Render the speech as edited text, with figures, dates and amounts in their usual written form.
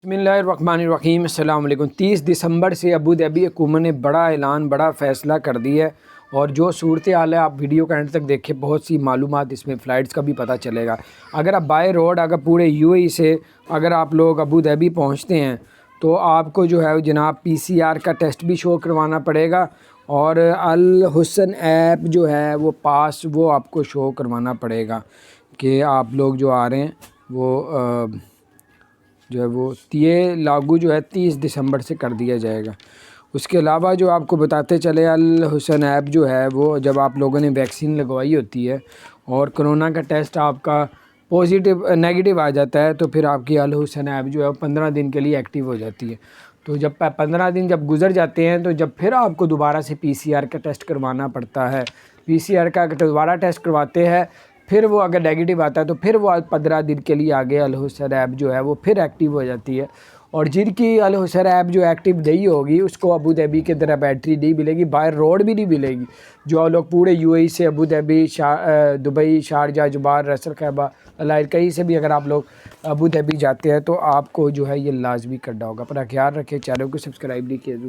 بسم اللہ الرحمن الرحیم۔ السلام علیکم۔ 30 دسمبر سے ابوظہبی حکومت نے بڑا اعلان، بڑا فیصلہ کر دیا ہے، اور جو صورتحال ہے آپ ویڈیو کا اینڈ تک دیکھیں، بہت سی معلومات اس میں فلائٹس کا بھی پتہ چلے گا۔ اگر آپ بائی روڈ اگر پورے یو اے ای سے اگر آپ لوگ ابوظہبی پہنچتے ہیں تو آپ کو جو ہے جناب PCR کا ٹیسٹ بھی شو کروانا پڑے گا، اور الحسن ایپ جو ہے وہ پاس وہ آپ کو شو کروانا پڑے گا کہ آپ لوگ جو آ رہے ہیں وہ جو ہے وہ یہ لاگو جو ہے 30 دسمبر سے کر دیا جائے گا۔ اس کے علاوہ جو آپ کو بتاتے چلے، الحسن ایپ جو ہے وہ جب آپ لوگوں نے ویکسین لگوائی ہوتی ہے اور کرونا کا ٹیسٹ آپ کا نیگیٹو آ جاتا ہے تو پھر آپ کی الحسن ایپ جو ہے وہ 15 دن کے لیے ایکٹیو ہو جاتی ہے۔ تو جب 15 دن جب گزر جاتے ہیں تو جب پھر آپ کو دوبارہ سے PCR کا ٹیسٹ کروانا پڑتا ہے، PCR کا دوبارہ ٹیسٹ کرواتے ہیں، پھر وہ اگر نیگیٹو آتا ہے تو پھر وہ 15 دن کے لیے آگے الحسن ایپ جو ہے وہ پھر ایکٹیو ہو جاتی ہے۔ اور جن کی الحسن ایپ جو ایکٹیو نہیں ہوگی اس کو ابوظہبی کے طرف انٹری نہیں ملے گی، باہر روڈ بھی نہیں ملے گی۔ جو لوگ پورے یو اے ای سے ابوظہبی، دبئی، شارجہ، جبال، ریس الخیمہ، العائر کہیں سے بھی اگر آپ لوگ ابوظہبی جاتے ہیں تو آپ کو جو ہے یہ لازمی کرنا ہوگا۔ اپنا خیال رکھیں، چینل کو سبسکرائب نہیں کیا۔